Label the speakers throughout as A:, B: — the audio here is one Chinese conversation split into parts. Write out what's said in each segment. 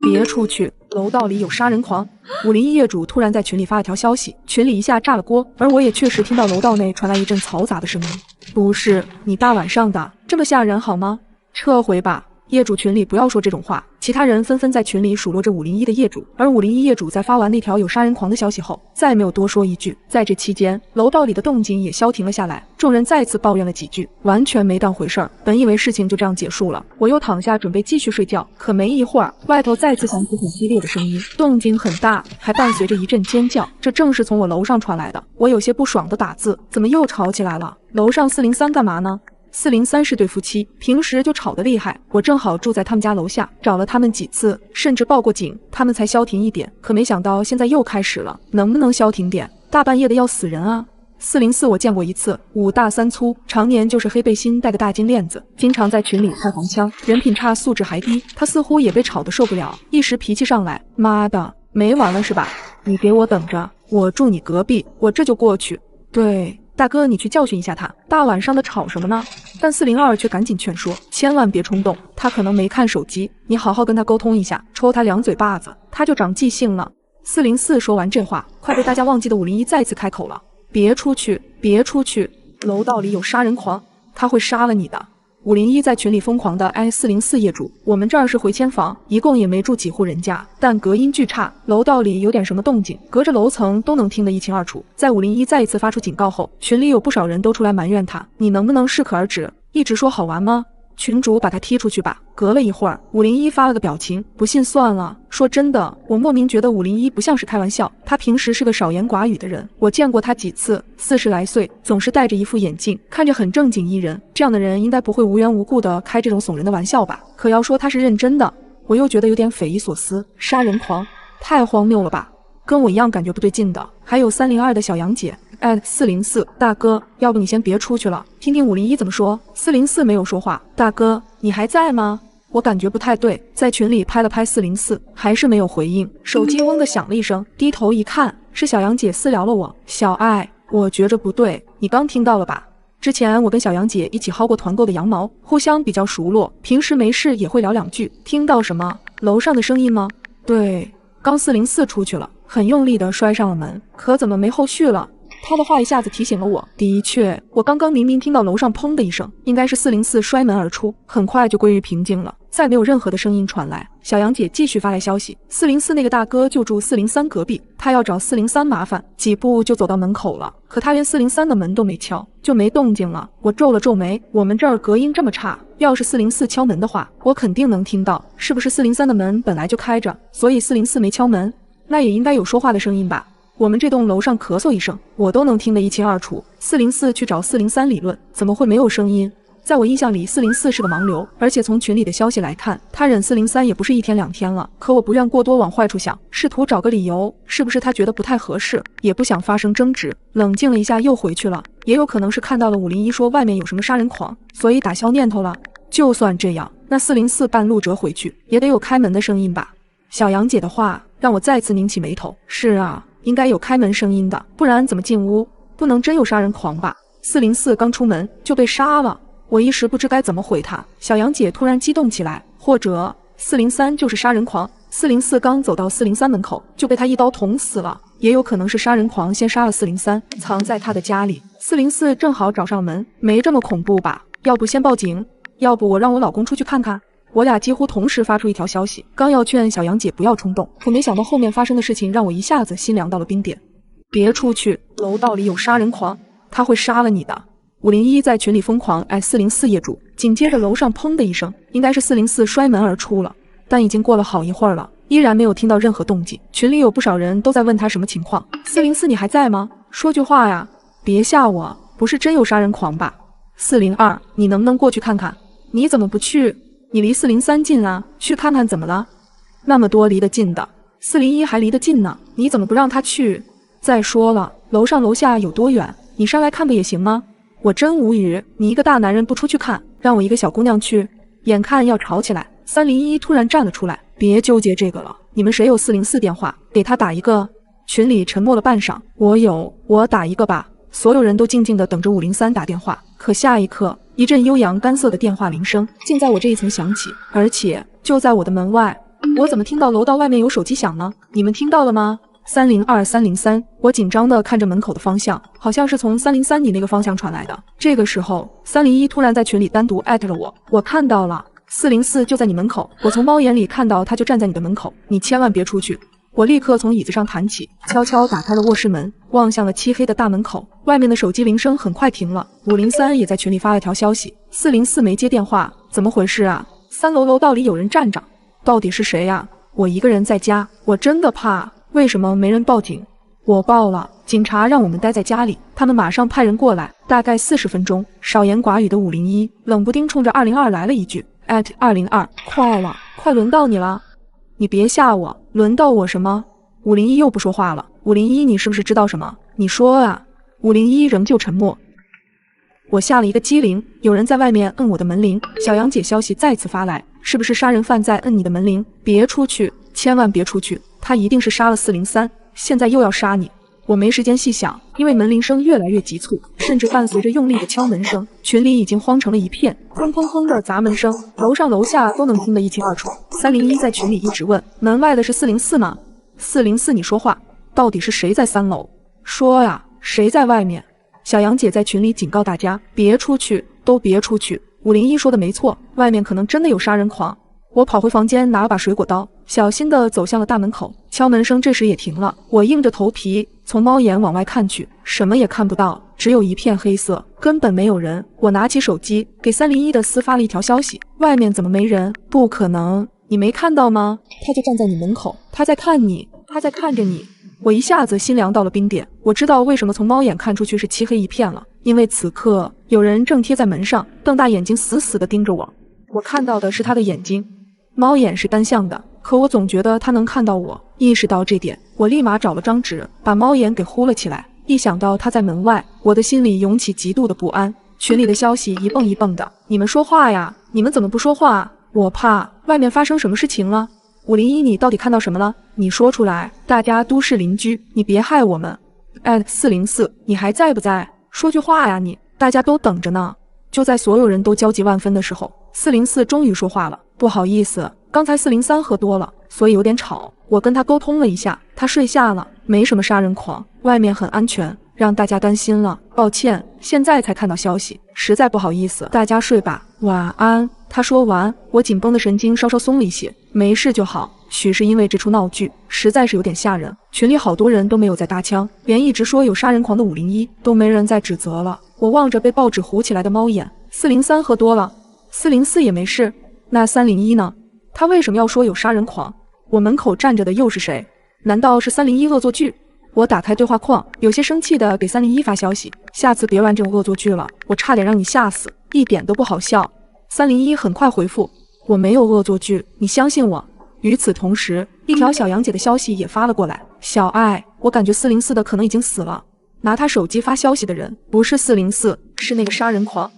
A: 别出去！楼道里有杀人狂！501业主突然在群里发了条消息，群里一下炸了锅，而我也确实听到楼道内传来一阵嘈杂的声音。不是你大晚上的这么吓人好吗？撤回吧！业主群里不要说这种话。其他人纷纷在群里数落着501的业主，而501业主在发完那条有杀人狂的消息后，再没有多说一句。在这期间，楼道里的动静也消停了下来，众人再次抱怨了几句，完全没当回事儿。本以为事情就这样结束了，我又躺下准备继续睡觉，可没一会儿，外头再次响起很激烈的声音，动静很大，还伴随着一阵尖叫。这正是从我楼上传来的。我有些不爽的打字：怎么又吵起来了？楼上403干嘛呢？403是对夫妻，平时就吵得厉害。我正好住在他们家楼下，找了他们几次，甚至报过警，他们才消停一点。可没想到现在又开始了，能不能消停点？大半夜的要死人啊！404我见过一次，5大3粗，常年就是黑背心，戴个大金链子，经常在群里开黄腔，人品差，素质还低。他似乎也被吵得受不了，一时脾气上来，妈的，没完了是吧？你给我等着，我住你隔壁，我这就过去。对。大哥，你去教训一下他，大晚上的吵什么呢？但402却赶紧劝说，千万别冲动，他可能没看手机，你好好跟他沟通一下，抽他2嘴巴子，他就长记性了。404说完这话，快被大家忘记的501再次开口了：别出去，别出去，楼道里有杀人狂，他会杀了你的。501在群里疯狂的挨404业主，我们这儿是回迁房，一共也没住几户人家，但隔音巨差，楼道里有点什么动静，隔着楼层都能听得一清二楚。在501再一次发出警告后，群里有不少人都出来埋怨他，你能不能适可而止，一直说好玩吗？群主把他踢出去吧。隔了一会儿，501发了个表情，不信算了。说真的，我莫名觉得501不像是开玩笑，他平时是个少言寡语的人，我见过他几次，40来岁，总是戴着一副眼镜，看着很正经一人，这样的人应该不会无缘无故的开这种耸人的玩笑吧？可要说他是认真的，我又觉得有点匪夷所思。杀人狂，太荒谬了吧？跟我一样感觉不对劲的，还有302的小杨姐。404大哥，要不你先别出去了，听听501怎么说。404没有说话。大哥，你还在吗？我感觉不太对，在群里拍了拍404，还是没有回应。手机嗡的响了一声，低头一看，是小杨姐私聊了我。小爱，我觉着不对，你刚听到了吧？之前我跟小杨姐一起薅过团购的羊毛，互相比较熟络，平时没事也会聊两句。听到什么？楼上的声音吗？对，刚404出去了，很用力的摔上了门，可怎么没后续了？他的话一下子提醒了我，的确，我刚刚明明听到楼上砰的一声，应该是404摔门而出，很快就归于平静了，再没有任何的声音传来。小杨姐继续发来消息，404那个大哥就住403隔壁，他要找403麻烦，几步就走到门口了，可他连403的门都没敲，就没动静了。我皱了皱眉，我们这儿隔音这么差，要是404敲门的话，我肯定能听到，是不是403的门本来就开着，所以404没敲门？那也应该有说话的声音吧？我们这栋楼上咳嗽一声，我都能听得一清二楚。404去找403理论，怎么会没有声音？在我印象里，404是个盲流，而且从群里的消息来看，他忍403也不是1天2天了。可我不愿过多往坏处想，试图找个理由，是不是他觉得不太合适，也不想发生争执。冷静了一下又回去了，也有可能是看到了501说外面有什么杀人狂，所以打消念头了。就算这样，那404半路折回去，也得有开门的声音吧？小杨姐的话让我再次拧起眉头。是啊，应该有开门声音的，不然怎么进屋？不能真有杀人狂吧？404刚出门就被杀了，我一时不知该怎么回他。小杨姐突然激动起来，或者403就是杀人狂，404刚走到403门口就被他一刀捅死了，也有可能是杀人狂先杀了403，藏在他的家里，404正好找上门，没这么恐怖吧？要不先报警，要不我让我老公出去看看。我俩几乎同时发出一条消息，刚要劝小杨姐不要冲动，可没想到后面发生的事情让我一下子心凉到了冰点。别出去，楼道里有杀人狂，他会杀了你的。501在群里疯狂挨404业主，紧接着楼上砰的一声，应该是404摔门而出了，但已经过了好一会儿了，依然没有听到任何动静。群里有不少人都在问他什么情况，404你还在吗？说句话呀，别吓我，不是真有杀人狂吧？402你能不能过去看看？你怎么不去？你离403近啊，去看看怎么了？那么多离得近的，401还离得近呢，你怎么不让他去？再说了，楼上楼下有多远？你上来看不也行吗？我真无语，你一个大男人不出去看，让我一个小姑娘去？眼看要吵起来，301突然站了出来，别纠结这个了，你们谁有404电话，给他打一个。群里沉默了半晌，我有，我打一个吧。所有人都静静地等着503打电话，可下一刻，一阵悠扬干涩的电话铃声竟在我这一层响起，而且就在我的门外。我怎么听到楼道外面有手机响呢？你们听到了吗？302、303，我紧张地看着门口的方向，好像是从303你那个方向传来的。这个时候，301突然在群里单独艾特了我，我看到了，404就在你门口，我从猫眼里看到他就站在你的门口，你千万别出去。我立刻从椅子上弹起，悄悄打开了卧室门，望向了漆黑的大门口。外面的手机铃声很快停了，503也在群里发了条消息，404没接电话，怎么回事啊？3楼楼道里有人站着，到底是谁呀？我一个人在家，我真的怕。为什么没人报警？我报了，警察让我们待在家里，他们马上派人过来。大概40分钟，少言寡语的501冷不丁冲着202来了一句@202，快了，快轮到你了。你别吓我，轮到我什么？501又不说话了。501，你是不是知道什么？你说啊。501仍旧沉默。我吓了一个激灵，有人在外面摁我的门铃。小杨姐消息再次发来，是不是杀人犯在摁你的门铃？别出去，千万别出去，他一定是杀了403，现在又要杀你。我没时间细想，因为门铃声越来越急促，甚至伴随着用力的敲门声，群里已经慌成了一片，砰砰砰的砸门声，楼上楼下都能听得一清二楚。301在群里一直问，门外的是404吗？404，你说话，到底是谁在3楼？说呀，谁在外面？小杨姐在群里警告大家，别出去，都别出去。501说的没错，外面可能真的有杀人狂。我跑回房间拿了把水果刀，小心地走向了大门口。敲门声这时也停了，我硬着头皮从猫眼往外看去，什么也看不到，只有一片黑色，根本没有人。我拿起手机给301的私发了一条消息，外面怎么没人？不可能，你没看到吗？他就站在你门口，他在看你，他在看着你。我一下子心凉到了冰点，我知道为什么从猫眼看出去是漆黑一片了，因为此刻有人正贴在门上，瞪大眼睛死死地盯着我。我看到的是他的眼睛，猫眼是单向的，可我总觉得他能看到我。意识到这点，我立马找了张纸，把猫眼给糊了起来。一想到他在门外，我的心里涌起极度的不安。群里的消息一蹦一蹦的，你们说话呀，你们怎么不说话？我怕外面发生什么事情了。501，你到底看到什么了？你说出来，大家都是邻居，你别害我们。404，你还在不在？说句话呀你，大家都等着呢。就在所有人都焦急万分的时候，404终于说话了。不好意思，刚才403喝多了，所以有点吵。我跟他沟通了一下，他睡下了，没什么杀人狂，外面很安全，让大家担心了，抱歉，现在才看到消息，实在不好意思，大家睡吧，晚安。他说完，我紧绷的神经稍稍松了一些，没事就好。许是因为这出闹剧实在是有点吓人，群里好多人都没有再搭腔，连一直说有杀人狂的501都没人再指责了。我望着被报纸糊起来的猫眼，403喝多了，404也没事，那301呢？他为什么要说有杀人狂？我门口站着的又是谁？难道是301恶作剧？我打开对话框，有些生气的给301发消息，下次别玩这种恶作剧了，我差点让你吓死，一点都不好笑。301很快回复，我没有恶作剧，你相信我。与此同时，一条小杨姐的消息也发了过来，小爱，我感觉404的可能已经死了。拿他手机发消息的人不是404，是那个杀人狂。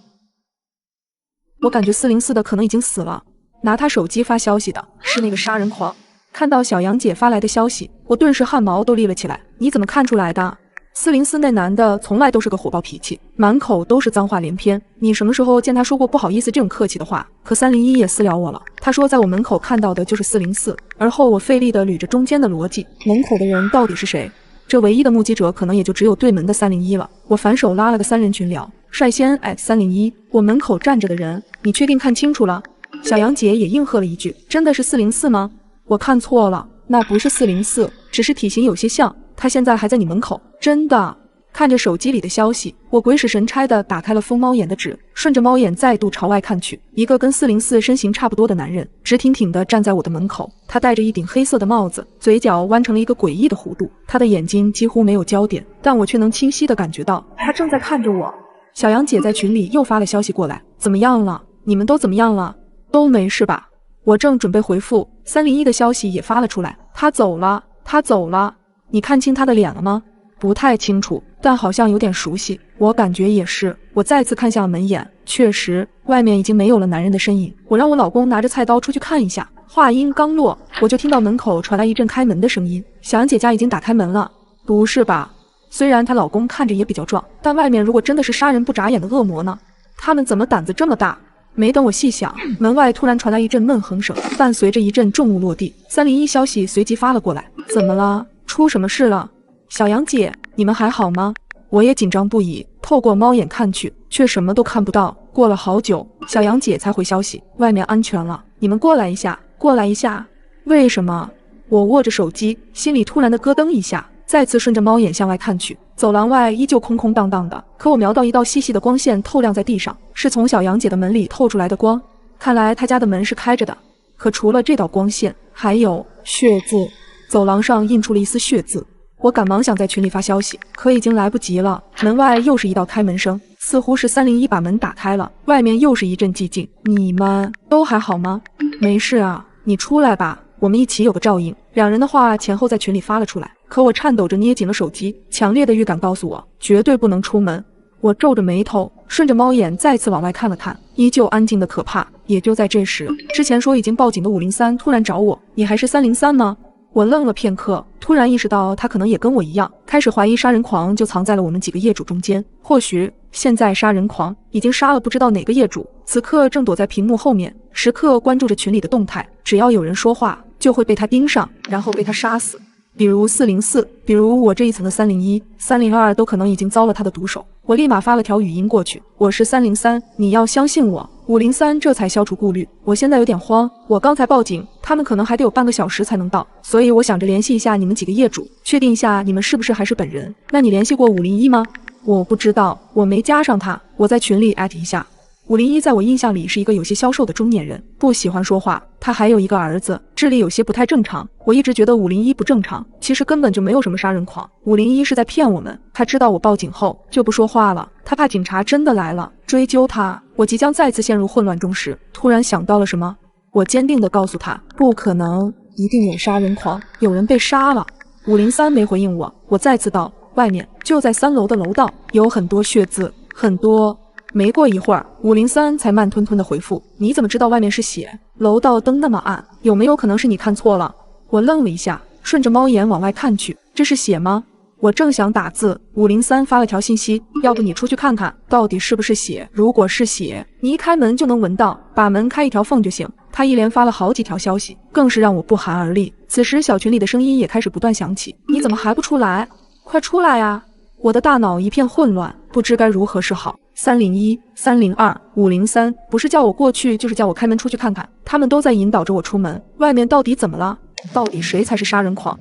A: 我感觉404的可能已经死了，拿他手机发消息的是那个杀人狂。看到小杨姐发来的消息，我顿时汗毛都立了起来。你怎么看出来的？404那男的从来都是个火爆脾气，满口都是脏话连篇。你什么时候见他说过不好意思这种客气的话？可301也私聊我了，他说在我门口看到的就是404。而后我费力地捋着中间的逻辑，门口的人到底是谁？这唯一的目击者可能也就只有对门的301了。我反手拉了个3人群聊，率先301，我门口站着的人，你确定看清楚了？小杨姐也应和了一句，真的是404吗？我看错了，那不是404，只是体型有些像。他现在还在你门口，真的。看着手机里的消息，我鬼使神差地打开了封猫眼的纸，顺着猫眼再度朝外看去，一个跟404身形差不多的男人直挺挺地站在我的门口。他戴着一顶黑色的帽子，嘴角弯成了一个诡异的弧度，他的眼睛几乎没有焦点，但我却能清晰地感觉到他正在看着我。小杨姐在群里又发了消息过来，怎么样了？你们都怎么样了？都没事吧？我正准备回复，301的消息也发了出来，他走了，他走了。你看清他的脸了吗？不太清楚，但好像有点熟悉，我感觉也是。我再次看向了门眼，确实，外面已经没有了男人的身影。我让我老公拿着菜刀出去看一下。话音刚落，我就听到门口传来一阵开门的声音。小杨姐家已经打开门了。不是吧？虽然她老公看着也比较壮，但外面如果真的是杀人不眨眼的恶魔呢？他们怎么胆子这么大？没等我细想，门外突然传来一阵闷哼声，伴随着一阵重物落地。301消息随即发了过来：怎么了？出什么事了？小杨姐，你们还好吗？我也紧张不已，透过猫眼看去，却什么都看不到。过了好久，小杨姐才回消息：外面安全了，你们过来一下，过来一下。为什么？我握着手机，心里突然的咯噔一下，再次顺着猫眼向外看去。走廊外依旧空空荡荡的，可我瞄到一道细细的光线透亮在地上，是从小杨姐的门里透出来的光。看来她家的门是开着的，可除了这道光线，还有血字。走廊上印出了一丝血字。我赶忙想在群里发消息，可已经来不及了。门外又是一道开门声，似乎是301把门打开了，外面又是一阵寂静。你们都还好吗？没事啊，你出来吧，我们一起有个照应。两人的话前后在群里发了出来，可我颤抖着捏紧了手机，强烈的预感告诉我，绝对不能出门。我皱着眉头，顺着猫眼再次往外看了看，依旧安静的可怕。也就在这时，之前说已经报警的503突然找我，你还是303吗？我愣了片刻，突然意识到他可能也跟我一样，开始怀疑杀人狂就藏在了我们几个业主中间。或许现在杀人狂已经杀了不知道哪个业主，此刻正躲在屏幕后面，时刻关注着群里的动态，只要有人说话，就会被他盯上，然后被他杀死。比如404，比如我这一层的301、302都可能已经遭了他的毒手。我立马发了条语音过去，我是303，你要相信我。503这才消除顾虑，我现在有点慌，我刚才报警，他们可能还得有半个小时才能到，所以我想着联系一下你们几个业主，确定一下你们是不是还是本人。那你联系过501吗？我不知道，我没加上他，我在群里艾特一下。501在我印象里是一个有些消瘦的中年人，不喜欢说话，他还有一个儿子，智力有些不太正常。我一直觉得501不正常，其实根本就没有什么杀人狂，501是在骗我们。他知道我报警后就不说话了，他怕警察真的来了追究他。我即将再次陷入混乱中时，突然想到了什么，我坚定地告诉他，不可能，一定有杀人狂，有人被杀了。503没回应我，我再次道，外面就在3楼的楼道，有很多血渍，很多。没过一会儿，503才慢吞吞的回复，你怎么知道外面是血？楼道灯那么暗，有没有可能是你看错了？我愣了一下，顺着猫眼往外看去，这是血吗？我正想打字，503发了条信息，要不你出去看看，到底是不是血？如果是血，你一开门就能闻到，把门开一条缝就行。他一连发了好几条消息，更是让我不寒而栗。此时小群里的声音也开始不断响起，你怎么还不出来？快出来呀！我的大脑一片混乱，不知该如何是好。301、302、503，不是叫我过去，就是叫我开门出去看看，他们都在引导着我出门。外面到底怎么了？到底谁才是杀人狂？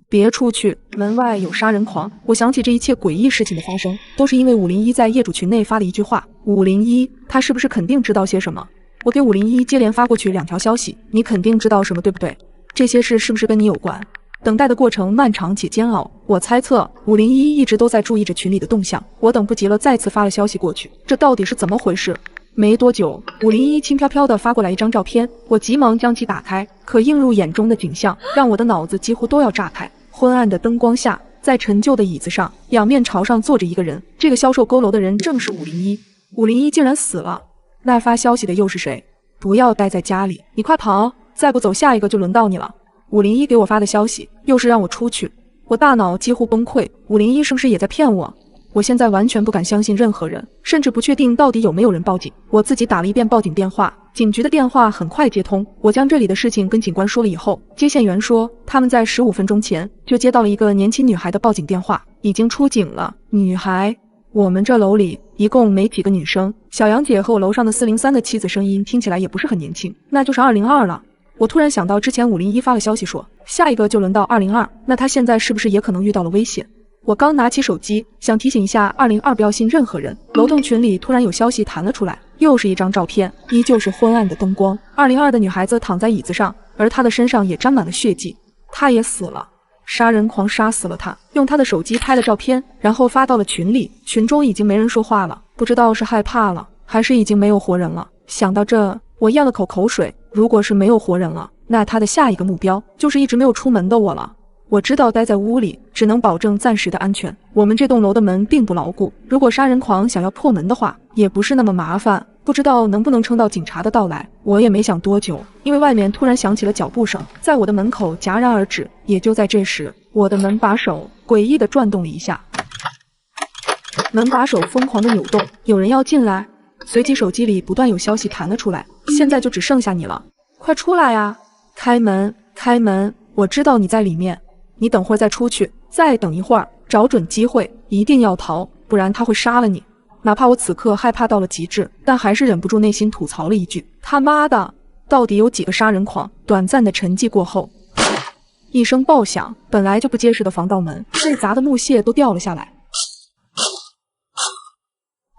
A: 别出去，门外有杀人狂！我想起这一切诡异事情的发生，都是因为501在业主群内发了一句话。501，他是不是肯定知道些什么？我给501接连发过去2条消息，你肯定知道什么，对不对？这些事是不是跟你有关？等待的过程漫长且煎熬，我猜测501一直都在注意着群里的动向。我等不及了，再次发了消息过去，这到底是怎么回事？没多久，501轻飘飘地发过来一张照片，我急忙将其打开，可映入眼中的景象让我的脑子几乎都要炸开。昏暗的灯光下，在陈旧的椅子上，仰面朝上坐着一个人，这个消瘦佝偻的人正是501。501竟然死了，那发消息的又是谁？不要待在家里，你快跑，再不走下一个就轮到你了。501给我发的消息又是让我出去，我大脑几乎崩溃。501是不是也在骗我？我现在完全不敢相信任何人，甚至不确定到底有没有人报警。我自己打了一遍报警电话，警局的电话很快接通。我将这里的事情跟警官说了以后，接线员说他们在15分钟前就接到了一个年轻女孩的报警电话，已经出警了。女孩，我们这楼里一共没几个女生，小杨姐和我楼上的403的妻子声音听起来也不是很年轻，那就是202了。我突然想到之前501发了消息说下一个就轮到202，那他现在是不是也可能遇到了危险？我刚拿起手机想提醒一下202不要信任何人，楼栋群里突然有消息弹了出来，又是一张照片，依旧是昏暗的灯光，202的女孩子躺在椅子上，而她的身上也沾满了血迹，她也死了。杀人狂杀死了她，用她的手机拍了照片，然后发到了群里。群中已经没人说话了，不知道是害怕了还是已经没有活人了。想到这，我咽了口水，如果是没有活人了，那他的下一个目标就是一直没有出门的我了。我知道待在屋里只能保证暂时的安全，我们这栋楼的门并不牢固，如果杀人狂想要破门的话，也不是那么麻烦，不知道能不能撑到警察的到来。我也没想多久，因为外面突然响起了脚步声，在我的门口戛然而止。也就在这时，我的门把手诡异地转动了一下，门把手疯狂地扭动，有人要进来。随即手机里不断有消息弹了出来，现在就只剩下你了，快出来呀！开门，开门！我知道你在里面，你等会儿再出去，再等一会儿，找准机会，一定要逃，不然他会杀了你。哪怕我此刻害怕到了极致，但还是忍不住内心吐槽了一句：他妈的，到底有几个杀人狂？短暂的沉寂过后，一声爆响，本来就不结实的防盗门被砸的木屑都掉了下来。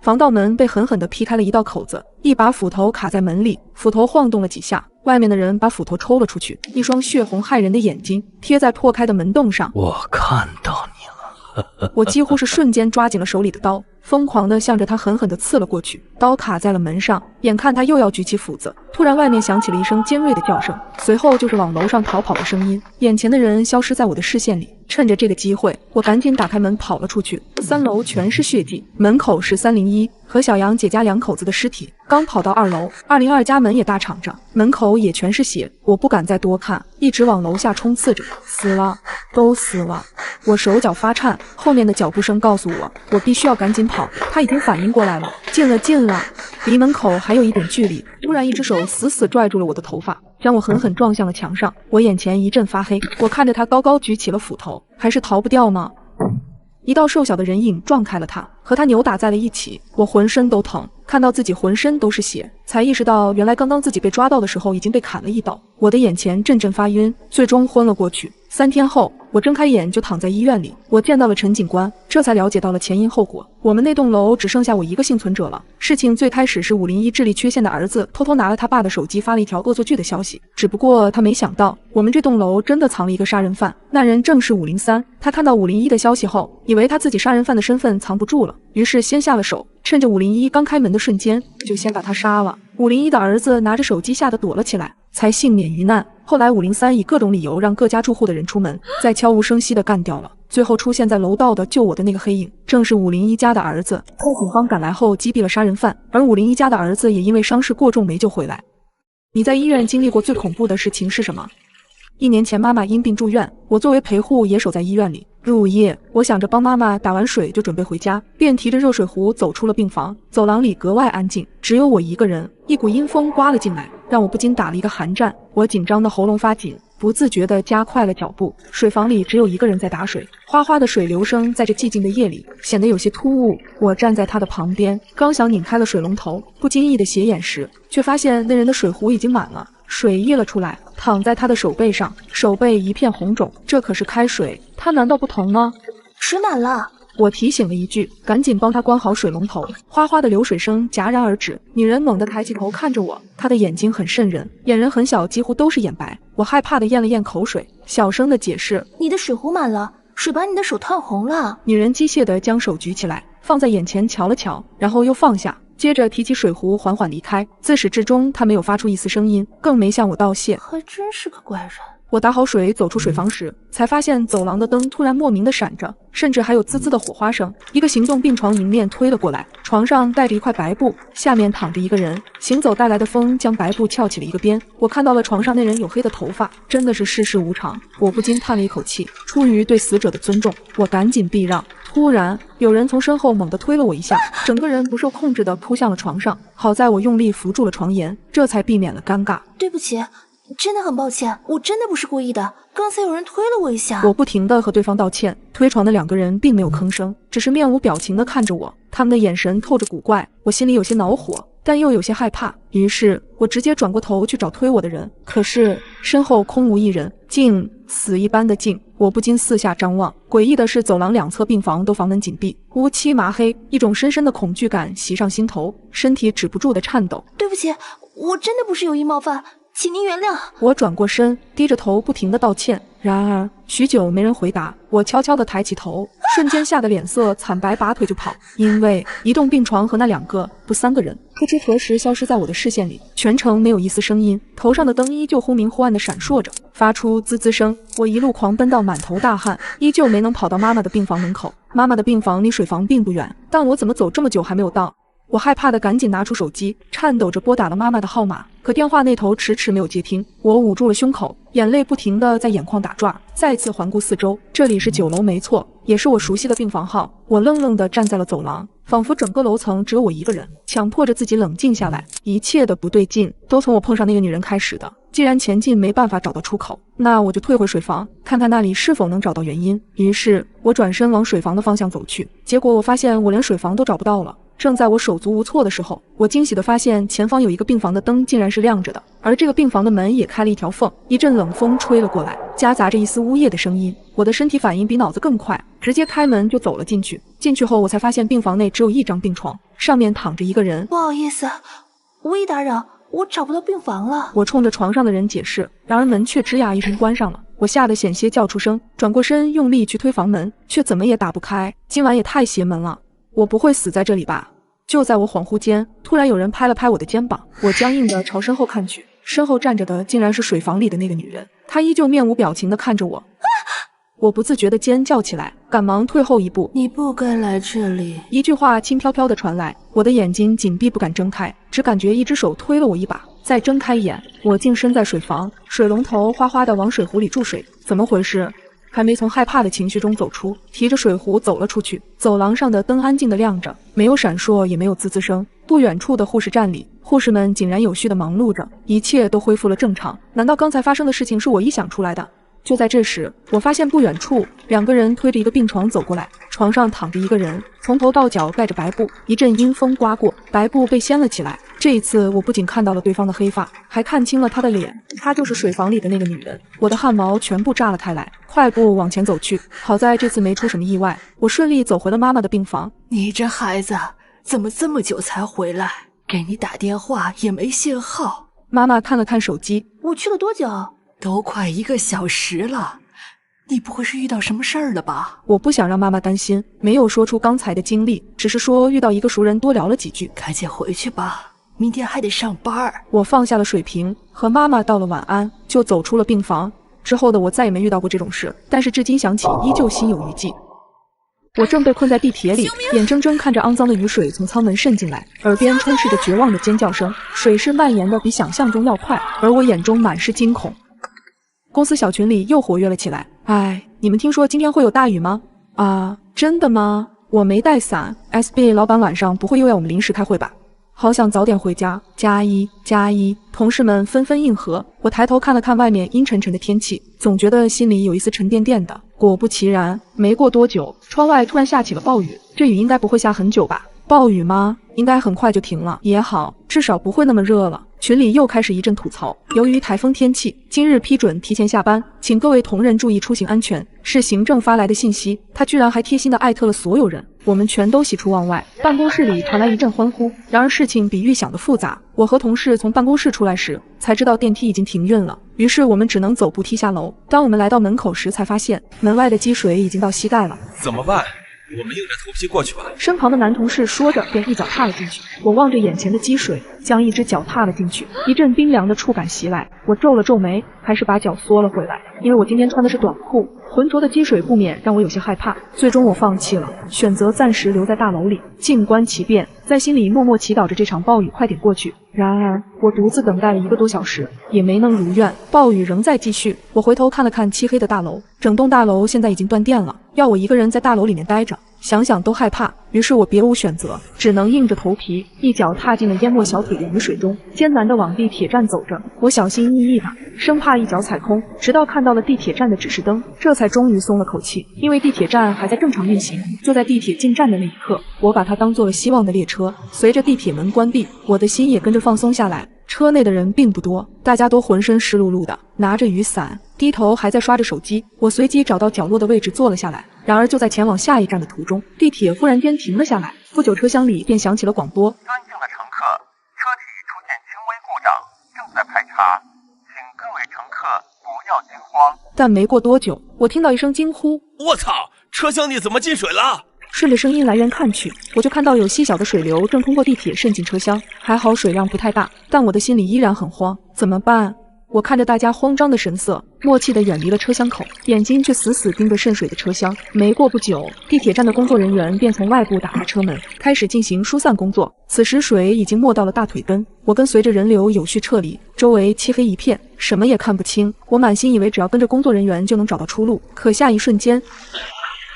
A: 防盗门被狠狠地劈开了一道口子，一把斧头卡在门里，斧头晃动了几下，外面的人把斧头抽了出去，一双血红骇人的眼睛贴在破开的门洞上。
B: 我看到你了。
A: 我几乎是瞬间抓紧了手里的刀，疯狂地向着他狠狠地刺了过去，刀卡在了门上，眼看他又要举起斧子，突然外面响起了一声尖锐的叫声，随后就是往楼上逃跑的声音，眼前的人消失在我的视线里。趁着这个机会，我赶紧打开门跑了出去。3楼全是血迹，门口是301和小杨姐家2口子的尸体。刚跑到2楼，202家门也大敞着，门口也全是血。我不敢再多看，一直往楼下冲刺着。死了，都死了！我手脚发颤，后面的脚步声告诉我，我必须要赶紧跑。他已经反应过来了，近了，近了，离门口还有一点距离。突然，一只手死死拽住了我的头发，将我狠狠撞向了墙上。我眼前一阵发黑，我看着他高高举起了斧头，还是逃不掉吗？一道瘦小的人影撞开了他，和他扭打在了一起。我浑身都疼，看到自己浑身都是血，才意识到原来刚刚自己被抓到的时候已经被砍了一刀。我的眼前阵阵发晕，最终昏了过去。3天后，我睁开眼就躺在医院里。我见到了陈警官，这才了解到了前因后果。我们那栋楼只剩下我一个幸存者了。事情最开始是501智力缺陷的儿子偷偷拿了他爸的手机发了一条恶作剧的消息，只不过他没想到我们这栋楼真的藏了一个杀人犯，那人正是503。他看到501的消息后，以为他自己杀人犯的身份藏不住了，于是先下了手，趁着501刚开门的瞬间就先把他杀了。501的儿子拿着手机吓得躲了起来，才幸免于难。后来503以各种理由让各家住户的人出门，再悄无声息地干掉了。最后出现在楼道的救我的那个黑影，正是501家的儿子。待警方赶来后击毙了杀人犯，而501家的儿子也因为伤势过重没救回来。你在医院经历过最恐怖的事情是什么？1年前妈妈因病住院，我作为陪护也守在医院里。入夜，我想着帮妈妈打完水就准备回家，便提着热水壶走出了病房。走廊里格外安静，只有我一个人。一股阴风刮了进来，让我不禁打了一个寒战。我紧张的喉咙发紧，不自觉地加快了脚步。水房里只有一个人在打水，哗哗的水流声在这寂静的夜里显得有些突兀。我站在他的旁边，刚想拧开了水龙头，不经意的斜眼时，却发现那人的水壶已经满了，水溢了出来，躺在他的手背上，手背一片红肿。这可是开水，他难道不疼吗？
C: 水满了。
A: 我提醒了一句，赶紧帮他关好水龙头。哗哗的流水声戛然而止，女人猛地抬起头看着我，她的眼睛很瘆人，眼仁很小，几乎都是眼白。我害怕的咽了咽口水，小声的解释：
C: 你的水壶满了，水把你的手烫红了。
A: 女人机械地将手举起来，放在眼前瞧了瞧，然后又放下，接着提起水壶缓缓离开。自始至终她没有发出一丝声音，更没向我道谢。
C: 还真是个怪人。
A: 我打好水走出水房时，才发现走廊的灯突然莫名的闪着，甚至还有滋滋的火花声。一个行动病床迎面推了过来，床上盖着一块白布，下面躺着一个人。行走带来的风将白布翘起了一个边，我看到了床上那人黝黑的头发，真的是世事无常。我不禁叹了一口气，出于对死者的尊重，我赶紧避让。突然，有人从身后猛地推了我一下，整个人不受控制地扑向了床上。好在我用力扶住了床沿，这才避免了尴尬。
C: 对不起。真的很抱歉，我真的不是故意的，刚才有人推了我一下。
A: 我不停地和对方道歉，推床的2个人并没有吭声，只是面无表情地看着我，他们的眼神透着古怪，我心里有些恼火，但又有些害怕。于是我直接转过头去找推我的人，可是身后空无一人，静，死一般的静。我不禁四下张望，诡异的是走廊2侧病房都房门紧闭，乌漆麻黑，一种深深的恐惧感袭上心头，身体止不住的颤抖。
C: 对不起，我真的不是有意冒犯，请您原谅。
A: 我转过身，低着头不停地道歉。然而许久没人回答，我悄悄地抬起头，瞬间吓得脸色惨白，拔腿就跑。因为移动病床和那2个不3个人不知何时消失在我的视线里，全程没有一丝声音，头上的灯依旧忽明忽暗地闪烁着，发出滋滋声。我一路狂奔到满头大汗，依旧没能跑到妈妈的病房门口。妈妈的病房离水房并不远，但我怎么走这么久还没有到？我害怕的赶紧拿出手机，颤抖着拨打了妈妈的号码，可电话那头迟迟没有接听。我捂住了胸口，眼泪不停地在眼眶打转，再次环顾四周，这里是9楼没错，也是我熟悉的病房号。我愣愣地站在了走廊，仿佛整个楼层只有我一个人，强迫着自己冷静下来。一切的不对劲都从我碰上那个女人开始的。既然前进没办法找到出口，那我就退回水房，看看那里是否能找到原因。于是我转身往水房的方向走去，结果我发现我连水房都找不到了。正在我手足无措的时候，我惊喜地发现前方有一个病房的灯竟然是亮着的，而这个病房的门也开了一条缝。一阵冷风吹了过来，夹杂着一丝呜咽的声音。我的身体反应比脑子更快，直接开门就走了进去。进去后，我才发现病房内只有一张病床，上面躺着一个人。
C: 不好意思，无意打扰，我找不到病房了。
A: 我冲着床上的人解释，然而门却吱呀一声关上了。我吓得险些叫出声，转过身用力去推房门，却怎么也打不开。今晚也太邪门了，我不会死在这里吧？就在我恍惚间，突然有人拍了拍我的肩膀，我僵硬地朝身后看去，身后站着的竟然是水房里的那个女人，她依旧面无表情地看着我。我不自觉地尖叫起来，赶忙退后一步。
C: 你不该来这里。
A: 一句话轻飘飘地传来，我的眼睛紧闭不敢睁开，只感觉一只手推了我一把。再睁开眼，我竟身在水房，水龙头哗哗地往水壶里注水。怎么回事？还没从害怕的情绪中走出，提着水壶走了出去。走廊上的灯安静地亮着，没有闪烁，也没有滋滋声。不远处的护士站里，护士们井然有序地忙碌着，一切都恢复了正常。难道刚才发生的事情是我臆想出来的？就在这时，我发现不远处两个人推着一个病床走过来，床上躺着一个人，从头到脚盖着白布。一阵阴风刮过，白布被掀了起来。这一次我不仅看到了对方的黑发，还看清了她的脸，她就是水房里的那个女人。我的汗毛全部炸了开来，快步往前走去。好在这次没出什么意外，我顺利走回了妈妈的病房。
D: 你这孩子怎么这么久才回来？给你打电话也没信号。
A: 妈妈看了看手机，
C: 我去了多久？
D: 都快1个小时了，你不会是遇到什么事儿了吧？
A: 我不想让妈妈担心，没有说出刚才的经历，只是说遇到一个熟人多聊了几句。
D: 赶紧回去吧，明天还得上班。
A: 我放下了水瓶，和妈妈道了晚安，就走出了病房。之后的我再也没遇到过这种事，但是至今想起依旧心有余悸。我正被困在地铁里，眼睁睁看着肮脏的雨水从舱门渗进来，耳边充斥着绝望的尖叫声，水势蔓延的比想象中要快，而我眼中满是惊恐。公司小群里又活跃了起来。哎，你们听说今天会有大雨吗？啊，真的吗？我没带伞。SBA 老板晚上不会又要我们临时开会吧？好想早点回家。加一。同事们纷纷应和。我抬头看了看外面阴沉沉的天气，总觉得心里有一丝沉甸甸的。果不其然，没过多久，窗外突然下起了暴雨。这雨应该不会下很久吧？暴雨吗？应该很快就停了也好，至少不会那么热了。群里又开始一阵吐槽，由于台风天气，今日批准提前下班，请各位同仁注意出行安全。是行政发来的信息，他居然还贴心的艾特了所有人，我们全都喜出望外。办公室里传来一阵欢呼，然而事情比预想的复杂。我和同事从办公室出来时，才知道电梯已经停运了，于是我们只能走步梯下楼。当我们来到门口时，才发现门外的积水已经到膝盖了。
E: 怎么办？我们硬着头皮过去吧。
A: 身旁的男同事说着，便一脚踏了进去。我望着眼前的积水，将一只脚踏了进去。一阵冰凉的触感袭来，我皱了皱眉，还是把脚缩了回来。因为我今天穿的是短裤，浑浊的积水不免让我有些害怕。最终我放弃了，选择暂时留在大楼里，静观其变，在心里默默祈祷着这场暴雨快点过去。然而我独自等待了1个多小时，也没能如愿，暴雨仍在继续。我回头看了看漆黑的大楼，整栋大楼现在已经断电了，要我一个人在大楼里面待着，想想都害怕。于是我别无选择，只能硬着头皮一脚踏进了淹没小腿的雨水中，艰难地往地铁站走着。我小心翼翼的，生怕一脚踩空，直到看到了地铁站的指示灯，这才终于松了口气。因为地铁站还在正常运行，就在地铁进站的那一刻，我把它当做了希望的列车。随着地铁门关闭，我的心也跟着放松下来。车内的人并不多，大家都浑身湿漉漉的，拿着雨伞，低头还在刷着手机。我随即找到角落的位置坐了下来。然而就在前往下一站的途中，地铁忽然间停了下来，不久车厢里便响起了广播：
F: 尊敬的乘客，车体出现轻微故障，正在排查，请各位乘客不要惊慌。
A: 但没过多久，我听到一声惊呼：
E: 我操，车厢里怎么进水了？
A: 顺着声音来源看去，我就看到有细小的水流正通过地铁渗进车厢，还好水量不太大，但我的心里依然很慌，怎么办？我看着大家慌张的神色，默契地远离了车厢口，眼睛却死死盯着渗水的车厢。没过不久，地铁站的工作人员便从外部打开车门，开始进行疏散工作。此时水已经没到了大腿根，我跟随着人流有序撤离，周围漆黑一片，什么也看不清。我满心以为只要跟着工作人员就能找到出路，可下一瞬间，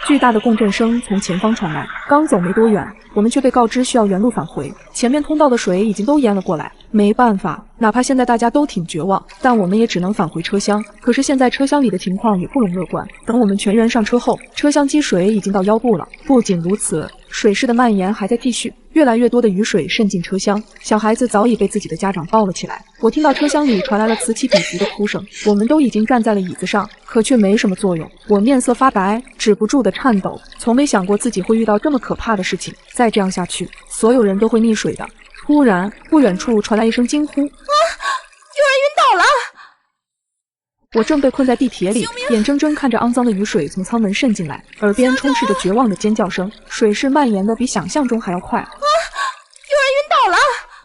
A: 巨大的共振声从前方传来，刚走没多远，我们却被告知需要原路返回，前面通道的水已经都淹了过来。没办法，哪怕现在大家都挺绝望，但我们也只能返回车厢。可是现在车厢里的情况也不容乐观。等我们全员上车后，车厢积水已经到腰部了。不仅如此，水势的蔓延还在继续，越来越多的雨水渗进车厢，小孩子早已被自己的家长抱了起来。我听到车厢里传来了此起彼伏的哭声，我们都已经站在了椅子上，可却没什么作用。我面色发白，止不住的颤抖，从没想过自己会遇到这么可怕的事情。再这样下去，所有人都会溺水的。突然，不远处传来一声惊呼：“啊，有人
C: 晕倒了！”
A: 我正被困在地铁里，眼睁睁看着肮脏的雨水从舱门渗进来，耳边充斥着绝望的尖叫声，水势蔓延的比想象中还要快。啊，有人
C: 晕倒了！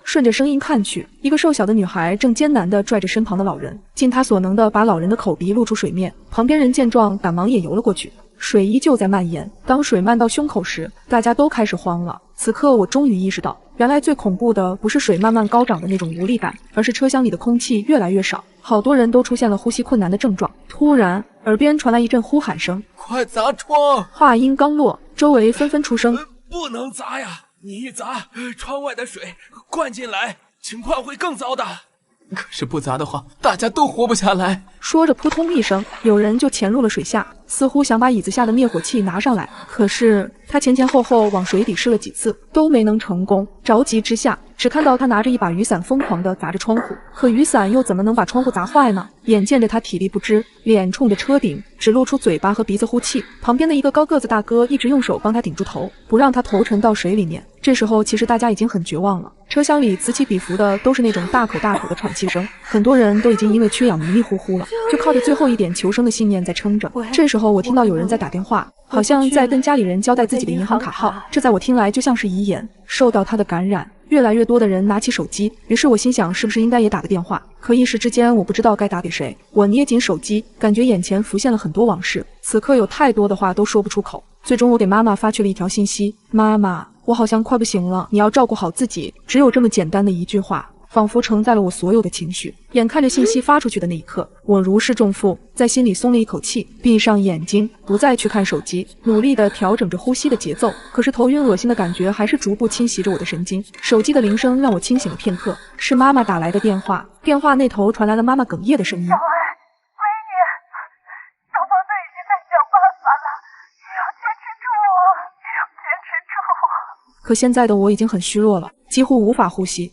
A: 顺着声音看去，一个瘦小的女孩正艰难地拽着身旁的老人，尽她所能地把老人的口鼻露出水面。旁边人见状，赶忙也游了过去。水依旧在蔓延，当水漫到胸口时，大家都开始慌了。此刻我终于意识到，原来最恐怖的不是水慢慢高涨的那种无力感，而是车厢里的空气越来越少，好多人都出现了呼吸困难的症状。突然，耳边传来一阵呼喊声：“
E: 快砸窗！”
A: 话音刚落，周围纷纷出声：“
E: 不能砸呀！你一砸，窗外的水灌进来，情况会更糟的。”
G: 可是不砸的话，大家都活不下来。
A: 说着，扑通一声，有人就潜入了水下，似乎想把椅子下的灭火器拿上来。可是他前前后后往水底试了几次，都没能成功。着急之下，只看到他拿着一把雨伞疯狂地砸着窗户。可雨伞又怎么能把窗户砸坏呢？眼见着他体力不支，脸冲着车顶，只露出嘴巴和鼻子呼气。旁边的一个高个子大哥一直用手帮他顶住头，不让他头沉到水里面。这时候其实大家已经很绝望了，车厢里此起彼伏的都是那种大口大口的喘气声，很多人都已经因为缺氧迷迷糊糊了，就靠着最后一点求生的信念在撑着。这时候我听到有人在打电话，好像在跟家里人交代自己的银行卡号，这在我听来就像是遗言。受到他的感染，越来越多的人拿起手机，于是我心想是不是应该也打个电话，可一时之间我不知道该打给谁。我捏紧手机，感觉眼前浮现了很多往事，此刻有太多的话都说不出口。最终我给妈妈发去了一条信息：妈妈，我好像快不行了，你要照顾好自己。只有这么简单的一句话，仿佛承载了我所有的情绪。眼看着信息发出去的那一刻，我如释重负，在心里松了一口气，闭上眼睛，不再去看手机，努力地调整着呼吸的节奏。可是头晕恶心的感觉还是逐步侵袭着我的神经。手机的铃声让我清醒了片刻，是妈妈打来的电话。电话那头传来了妈妈哽咽的声音：
F: 小薇，消防队已经在想办法了，你要坚持住，要坚持住。
A: 可现在的我已经很虚弱了，几乎无法呼吸。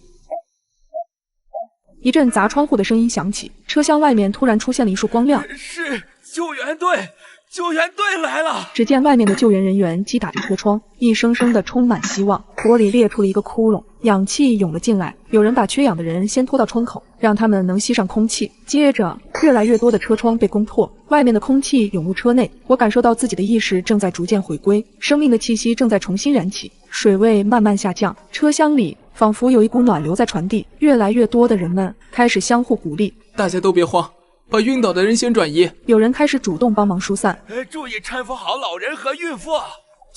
A: 一阵砸窗户的声音响起，车厢外面突然出现了一束光亮，
E: 是救援队，救援队来了！
A: 只见外面的救援人员击打着车窗，一声声的充满希望。玻璃裂出了一个窟窿，氧气涌了进来。有人把缺氧的人先拖到窗口，让他们能吸上空气。接着，越来越多的车窗被攻破，外面的空气涌入车内。我感受到自己的意识正在逐渐回归，生命的气息正在重新燃起，水位慢慢下降。车厢里仿佛有一股暖流在传递，越来越多的人们开始相互鼓励。
G: 大家都别慌，把晕倒的人先转移。
A: 有人开始主动帮忙疏散，
E: 注意搀扶好老人和孕妇。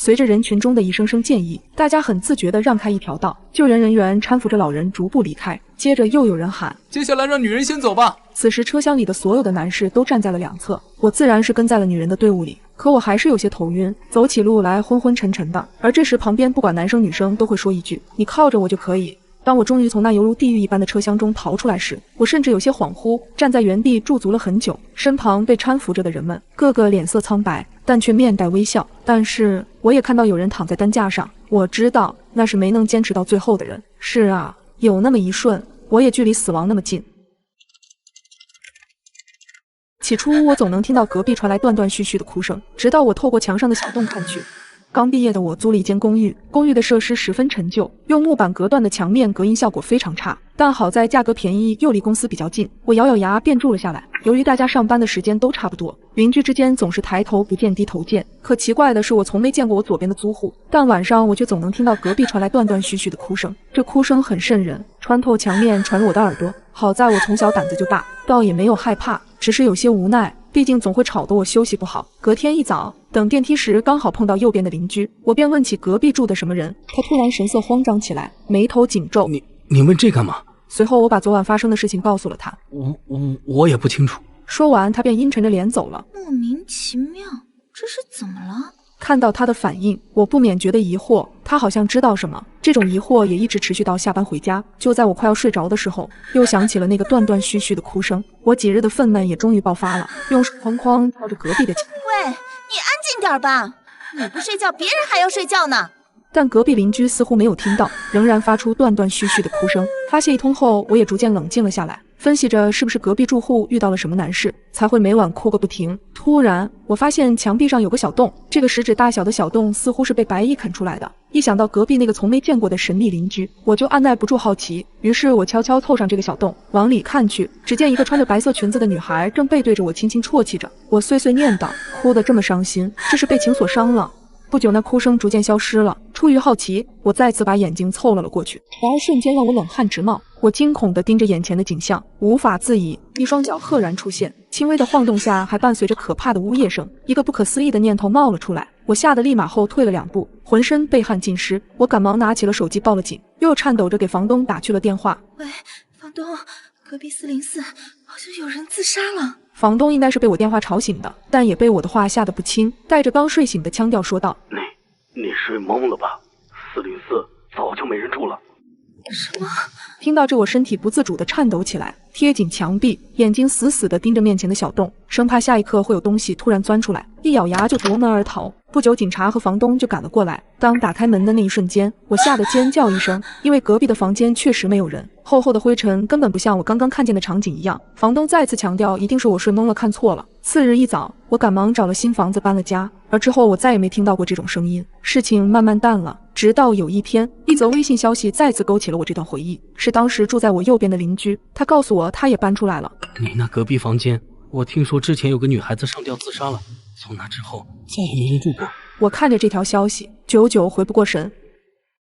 A: 随着人群中的一声声建议，大家很自觉地让开一条道，救援人员搀扶着老人逐步离开。接着又有人喊：
G: 接下来让女人先走吧。
A: 此时车厢里的所有的男士都站在了两侧，我自然是跟在了女人的队伍里，可我还是有些头晕，走起路来昏昏沉沉的。而这时旁边不管男生女生都会说一句：你靠着我就可以。当我终于从那犹如地狱一般的车厢中逃出来时，我甚至有些恍惚，站在原地驻足了很久。身旁被搀扶着的人们个个脸色苍白，但却面带微笑。但是我也看到有人躺在担架上，我知道那是没能坚持到最后的人。是啊，有那么一瞬，我也距离死亡那么近。起初我总能听到隔壁传来断断续续的哭声，直到我透过墙上的小洞看去。刚毕业的我租了一间公寓，公寓的设施十分陈旧，用木板隔断的墙面隔音效果非常差，但好在价格便宜又离公司比较近，我咬咬牙便住了下来。由于大家上班的时间都差不多，邻居之间总是抬头不见低头见。可奇怪的是，我从没见过我左边的租户，但晚上我却总能听到隔壁传来断断续续的哭声，这哭声很瘆人，穿透墙面传入我的耳朵。好在我从小胆子就大，倒也没有害怕，只是有些无奈，毕竟总会吵得我休息不好。隔天一早，等电梯时刚好碰到右边的邻居，我便问起隔壁住的什么人。他突然神色慌张起来，眉头紧皱。
B: 你问这干嘛？
A: 随后我把昨晚发生的事情告诉了他。
B: 我也不清楚。
A: 说完，他便阴沉着脸走了。
C: 莫名其妙，这是怎么了？
A: 看到他的反应，我不免觉得疑惑，他好像知道什么。这种疑惑也一直持续到下班回家。就在我快要睡着的时候，又响起了那个断断续续的哭声。我几日的愤懑也终于爆发了，用手哐哐敲着隔壁的墙。
C: 喂，你安静点吧，你不睡觉，别人还要睡觉呢。
A: 但隔壁邻居似乎没有听到，仍然发出断断续续的哭声。发泄一通后，我也逐渐冷静了下来，分析着是不是隔壁住户遇到了什么难事，才会每晚哭个不停。突然，我发现墙壁上有个小洞，这个食指大小的小洞似乎是被白蚁啃出来的。一想到隔壁那个从没见过的神秘邻居，我就按耐不住好奇，于是我悄悄凑上这个小洞，往里看去，只见一个穿着白色裙子的女孩正背对着我轻轻啜泣着。我碎碎念道：哭得这么伤心，这是被情所伤了。不久，那哭声逐渐消失了。出于好奇，我再次把眼睛凑了过去，然而瞬间让我冷汗直冒。我惊恐地盯着眼前的景象，无法自已。一双脚赫然出现，轻微的晃动下还伴随着可怕的呜咽声。一个不可思议的念头冒了出来，我吓得立马后退了2步，浑身被汗浸湿。我赶忙拿起了手机报了警，又颤抖着给房东打去了电话。
C: 喂，房东，隔壁404好像有人自杀了。
A: 房东应该是被我电话吵醒的，但也被我的话吓得不轻，带着刚睡醒的腔调说道：
B: 你睡懵了吧？404早就没人住了。
C: 什么？
A: 听到这，我身体不自主地颤抖起来，贴紧墙壁，眼睛死死地盯着面前的小洞，生怕下一刻会有东西突然钻出来，一咬牙就夺门而逃。不久，警察和房东就赶了过来。当打开门的那一瞬间，我吓得尖叫一声，因为隔壁的房间确实没有人，厚厚的灰尘根本不像我刚刚看见的场景一样。房东再次强调，一定是我睡懵了，看错了。次日一早，我赶忙找了新房子搬了家，而之后我再也没听到过这种声音。事情慢慢淡了，直到有一天，一则微信消息再次勾起了我这段回忆，是当时住在我右边的邻居，他告诉我他也搬出来了。
B: 你那隔壁房间，我听说之前有个女孩子上吊自杀了，从那之后再也没人住过。
A: 我看着这条消息，久久回不过神，